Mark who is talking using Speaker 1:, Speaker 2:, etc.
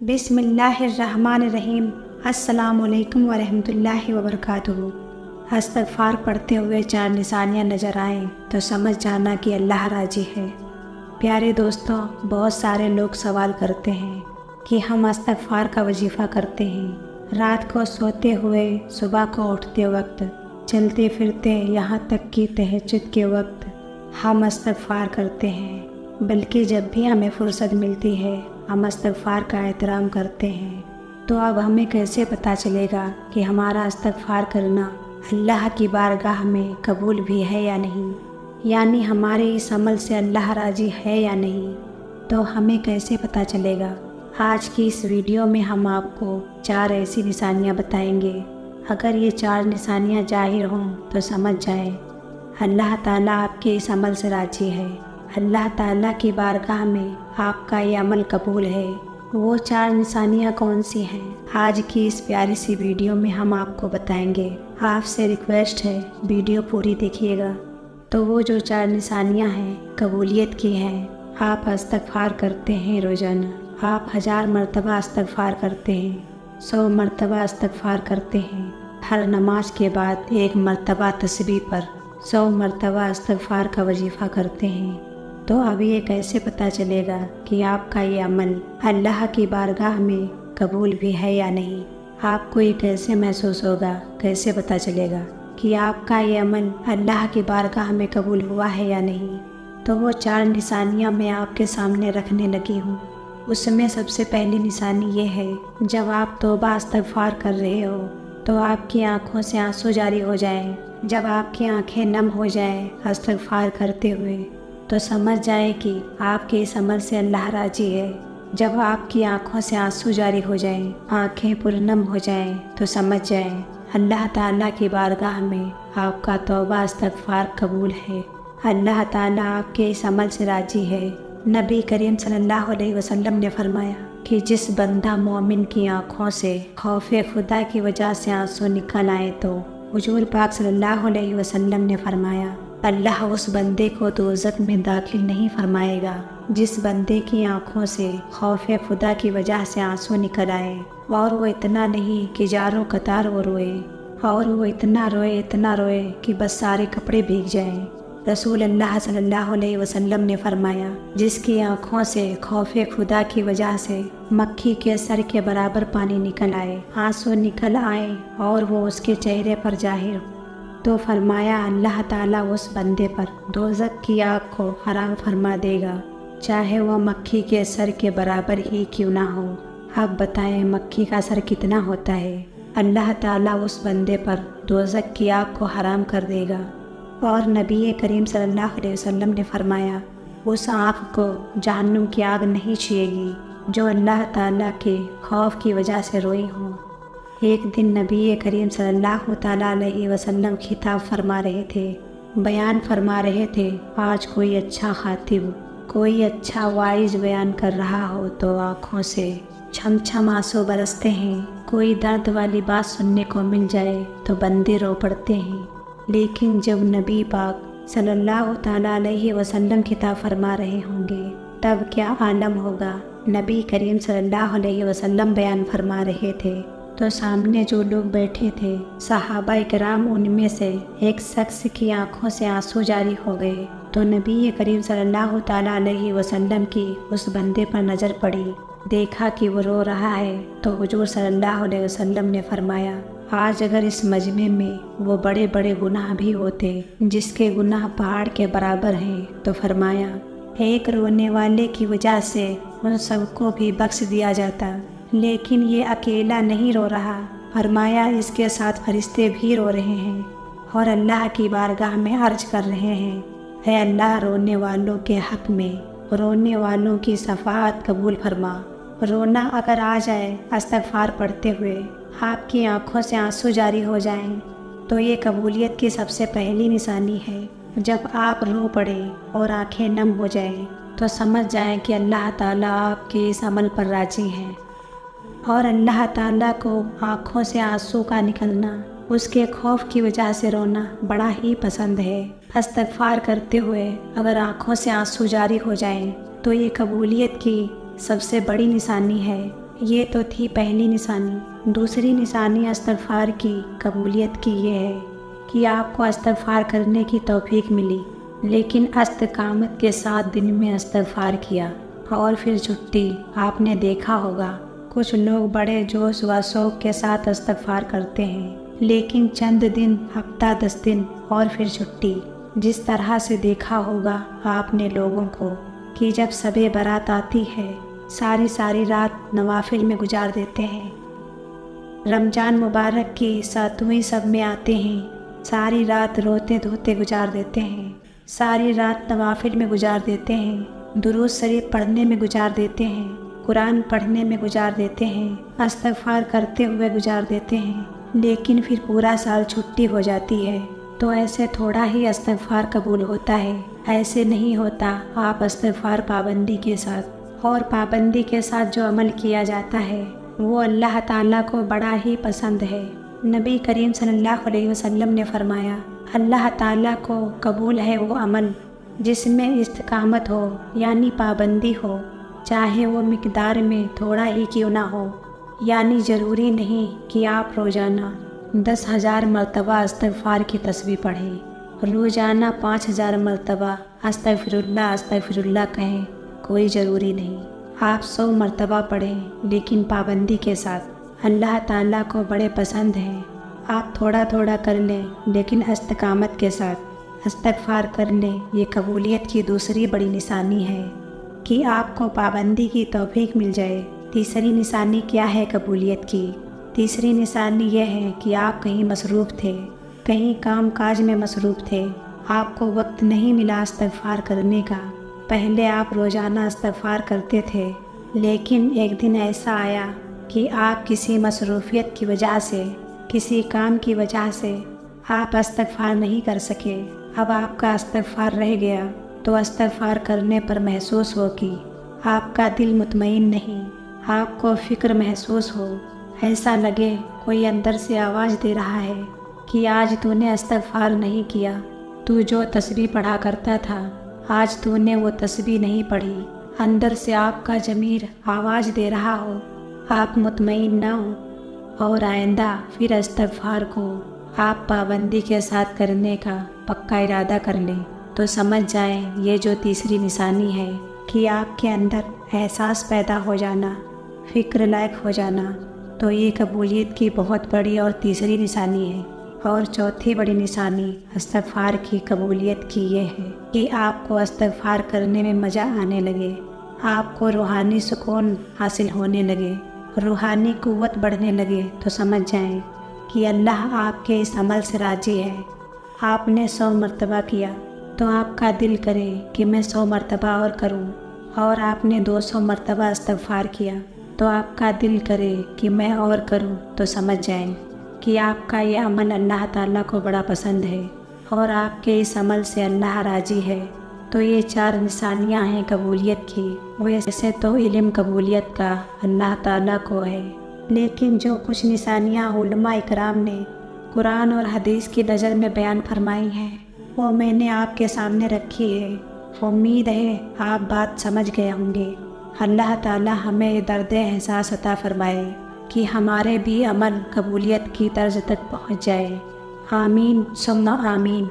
Speaker 1: बिस्मिल्लाहिर्रहमानिर्रहीम। अस्सलाम वालेकुम वरहमतुल्लाहि वबरकातुहू। इस्तग़फ़ार पढ़ते हुए 4 निशानियाँ नज़र आएँ तो समझ जाना कि अल्लाह राज़ी है। प्यारे दोस्तों, बहुत सारे लोग सवाल करते हैं कि हम इस्तग़फ़ार का वजीफ़ा करते हैं, रात को सोते हुए, सुबह को उठते वक्त, चलते फिरते, यहाँ तक कि तहज्जुद के वक्त हम इस्तग़फ़ार करते हैं। बल्कि जब भी हमें फ़ुर्सत मिलती है हम इस्तग़फ़ार का एहतराम करते हैं। तो अब हमें कैसे पता चलेगा कि हमारा इस्तग़फ़ार करना अल्लाह की बारगाह में कबूल भी है या नहीं, यानी हमारे इस अमल से अल्लाह राज़ी है या नहीं? तो हमें कैसे पता चलेगा? आज की इस वीडियो में हम आपको 4 ऐसी निशानियाँ बताएंगे। अगर ये 4 निशानियाँ ज़ाहिर हों तो समझ जाएं अल्लाह ताला आपके इस अमल से राज़ी है, अल्लाह ताला की बारगाह में आपका ये अमल कबूल है। वो 4 निशानियाँ कौन सी हैं, आज की इस प्यारी सी वीडियो में हम आपको बताएंगे। आपसे रिक्वेस्ट है वीडियो पूरी देखिएगा। तो वो जो 4 निशानियाँ हैं कबूलियत की हैं। आप इस्तग़फ़ार करते हैं रोज़ाना, आप 1000 मरतबा इस्तग़फ़ार करते हैं, 100 मरतबा इस्तग़फ़ार करते हैं, हर नमाज के बाद 1 मरतबा तस्बीह पर 100 मरतबा इस्तग़फ़ार का वजीफ़ा करते हैं। तो अब ये कैसे पता चलेगा कि आपका ये अमल अल्लाह की बारगाह में कबूल भी है या नहीं? आपको ये कैसे महसूस होगा, कैसे पता चलेगा कि आपका ये अमल अल्लाह की बारगाह में कबूल हुआ है या नहीं? तो वो 4 निशानियाँ मैं आपके सामने रखने लगी हूँ। उसमें सबसे पहली निशानी ये है, जब आप तौबा इस्तग़फ़ार कर रहे हो तो आपकी आँखों से आंसू जारी हो जाएं। जब आपकी आँखें नम हो जाएं इस्तग़फ़ार करते हुए तो समझ जाएं कि आपके इस अमल से अल्लाह राज़ी है। जब आपकी आँखों से आंसू जारी हो जाएं, आँखें पुरनम हो जाएं तो समझ जाएं अल्लाह ताला की बारगाह में आपका तौबा इस्तग़फ़ार कबूल है, अल्लाह ताला आपके इस अमल से राज़ी है। नबी करीम सल्लल्लाहु अलैहि वसल्लम ने फरमाया कि जिस बंदा मोमिन की आँखों से खौफ़े खुदा की वजह से आंसू निकल आए तो हुजूर पाक सल्लल्लाहु अलैहि वसल्लम ने फरमाया अल्लाह उस बंदे को दोज़ख में दाखिल नहीं फरमाएगा। जिस बंदे की आँखों से खौफ़े खुदा की वजह से आंसू निकल आए और वो इतना नहीं कि जारों कतार वो रोए, और वो इतना रोए कि बस सारे कपड़े भीग जाएं। रसूल अल्लाह सल्लल्लाहु अलैहि वसल्लम ने फरमाया जिसकी आँखों से खौफ़े खुदा की वजह से मक्खी के सर के बराबर पानी निकल आए, आंसू निकल आए और वो उसके चेहरे पर ज़ाहिर, तो फरमाया अल्लाह ताला उस बंदे पर दोज़ख की आग को हराम फरमा देगा, चाहे वह मक्खी के सर के बराबर ही क्यों ना हो। अब बताएं मक्खी का सर कितना होता है? अल्लाह ताला उस बंदे पर दोज़ख की आग को हराम कर देगा। और नबी करीम सल्लल्लाहु अलैहि वसल्लम ने फरमाया उस आँख को जहन्नुम की आग नहीं छुएगी जो अल्लाह ताला के खौफ की वजह से रोई हो। एक दिन नबी करीम सल्लल्लाहु ताला अलैहि वसल्लम खिताब फरमा रहे थे, बयान फरमा रहे थे। आज कोई अच्छा खातिब, कोई अच्छा वाइज बयान कर रहा हो तो आँखों से छम छम आंसू बरसते हैं। कोई दर्द वाली बात सुनने को मिल जाए तो बंदे रो पड़ते हैं। लेकिन जब नबी पाक सल्लल्लाहु ताला अलैहि वसल्लम खिताब फरमा रहे होंगे तब क्या आलम होगा। नबी करीम सल्लल्लाहु अलैहि वसल्लम बयान फरमा रहे थे तो सामने जो लोग बैठे थे सहाबा इकराम, उनमें से एक शख्स की आंखों से आंसू जारी हो गए। तो नबी करीम सल्लल्लाहु ताला अलैहि वसल्लम की उस बंदे पर नज़र पड़ी, देखा कि वो रो रहा है तो हुजूर सल्लल्लाहु अलैहि वसल्लम ने फरमाया आज अगर इस मजमे में वो बड़े बड़े गुनाह भी होते जिसके गुनाह पहाड़ के बराबर हैं तो फरमाया एक रोने वाले की वजह से उन सबको भी बख्श दिया जाता, लेकिन ये अकेला नहीं रो रहा। फरमाया इसके साथ फरिश्ते भी रो रहे हैं और अल्लाह की बारगाह में अर्ज कर रहे हैं है अल्लाह रोने वालों के हक़ में रोने वालों की शफ़ाअत कबूल फरमा। रोना अगर आ जाए इस्तग़फ़ार पढ़ते हुए, आपकी आँखों से आंसू जारी हो जाएं, तो ये कबूलियत की सबसे पहली निशानी है। जब आप रो पड़े और आँखें नम हो जाएं, तो समझ जाएं कि अल्लाह ताला आपके इस अमल पर राज़ी हैं। और अल्लाह ताला को आँखों से आंसू का निकलना, उसके खौफ की वजह से रोना बड़ा ही पसंद है। इस्तग़फ़ार करते हुए अगर आँखों से आंसू जारी हो जाएं, तो ये कबूलियत की सबसे बड़ी निशानी है। یہ تو تھی پہلی نشانی۔ دوسری نشانی استغفار کی قبولیت کی یہ ہے کہ آپ کو استغفار کرنے کی توفیق ملی، لیکن استقامت کے ساتھ دن میں استغفار کیا اور پھر چھٹی۔ آپ نے دیکھا ہوگا کچھ لوگ بڑے جوش و شوق کے ساتھ استغفار کرتے ہیں، لیکن چند دن، ہفتہ 10 دن اور پھر چھٹی۔ جس طرح سے دیکھا ہوگا آپ نے لوگوں کو کہ جب شب برات آتی ہے ساری رات نوافل میں گزار دیتے ہیں، رمضان مبارک کی 7ویں شب میں آتے ہیں، ساری رات روتے دھوتے گزار دیتے ہیں، ساری رات نوافل میں گزار دیتے ہیں، درود شریف پڑھنے میں گزار دیتے ہیں، قرآن پڑھنے میں گزار دیتے ہیں، استغفار کرتے ہوئے گزار دیتے ہیں، لیکن پھر پورا سال چھٹی ہو جاتی ہے، تو ایسے تھوڑا ہی استغفار قبول ہوتا ہے۔ ایسے نہیں ہوتا۔ آپ استغفار پابندی کے ساتھ اور پابندی کے ساتھ جو عمل کیا جاتا ہے وہ اللہ تعالیٰ کو بڑا ہی پسند ہے۔ نبی کریم صلی اللہ علیہ وسلم نے فرمایا، اللہ تعالیٰ کو قبول ہے وہ عمل جس میں استقامت ہو، یعنی پابندی ہو، چاہے وہ مقدار میں تھوڑا ہی کیوں نہ ہو۔ یعنی ضروری نہیں کہ آپ روزانہ 10,000 مرتبہ استغفار کی تسبیح پڑھیں، روزانہ 5,000 مرتبہ استغفر اللہ کہیں، کوئی ضروری نہیں۔ آپ 100 مرتبہ پڑھیں لیکن پابندی کے ساتھ۔ اللہ تعالیٰ کو بڑے پسند ہیں۔ آپ تھوڑا تھوڑا کر لیں لیکن استقامت کے ساتھ استغفار کر لیں۔ یہ قبولیت کی دوسری بڑی نشانی ہے کہ آپ کو پابندی کی توفیق مل جائے۔ تیسری نشانی کیا ہے قبولیت کی؟ تیسری نشانی یہ ہے کہ آپ کہیں مصروف تھے، کہیں کام کاج میں مصروف تھے، آپ کو وقت نہیں ملا استغفار کرنے کا۔ پہلے آپ روزانہ استغفار کرتے تھے، لیکن ایک دن ایسا آیا کہ آپ کسی مصروفیت کی وجہ سے، کسی کام کی وجہ سے آپ استغفار نہیں کر سکے۔ اب آپ کا استغفار رہ گیا تو استغفار کرنے پر محسوس ہو کہ آپ کا دل مطمئن نہیں، آپ کو فکر محسوس ہو، ایسا لگے کوئی اندر سے آواز دے رہا ہے کہ آج تو نے استغفار نہیں کیا، تو جو تسبیح پڑھا کرتا تھا آج تو نے وہ تسبیح نہیں پڑھی۔ اندر سے آپ کا ضمیر آواز دے رہا ہو، آپ مطمئن نہ ہو، اور آئندہ پھر استغفار کو آپ پابندی کے ساتھ کرنے کا پکا ارادہ کر لیں، تو سمجھ جائیں یہ جو تیسری نشانی ہے کہ آپ کے اندر احساس پیدا ہو جانا، فکر لائق ہو جانا، تو یہ قبولیت کی بہت بڑی اور تیسری نشانی ہے۔ اور چوتھی بڑی نشانی استغفار کی قبولیت کی یہ ہے کہ آپ کو استغفار کرنے میں مزہ آنے لگے، آپ کو روحانی سکون حاصل ہونے لگے، روحانی قوت بڑھنے لگے، تو سمجھ جائیں کہ اللہ آپ کے اس عمل سے راضی ہے۔ آپ نے 100 مرتبہ کیا تو آپ کا دل کرے کہ میں 100 مرتبہ اور کروں، اور آپ نے 200 مرتبہ استغفار کیا تو آپ کا دل کرے کہ میں اور کروں، تو سمجھ جائیں کہ آپ کا یہ عمل اللہ تعالیٰ کو بڑا پسند ہے اور آپ کے اس عمل سے اللہ راضی ہے۔ تو یہ 4 نشانیاں ہیں قبولیت کی۔ ویسے تو علم قبولیت کا اللہ تعالیٰ کو ہے، لیکن جو کچھ نشانیاں علماء اکرام نے قرآن اور حدیث کی نظر میں بیان فرمائی ہیں وہ میں نے آپ کے سامنے رکھی ہے۔ امید ہے آپ بات سمجھ گئے ہوں گے۔ اللہ تعالیٰ ہمیں درد احساس عطا فرمائے کہ ہمارے بھی عمل قبولیت کی طرز تک پہنچ جائے۔ آمین ثم آمین۔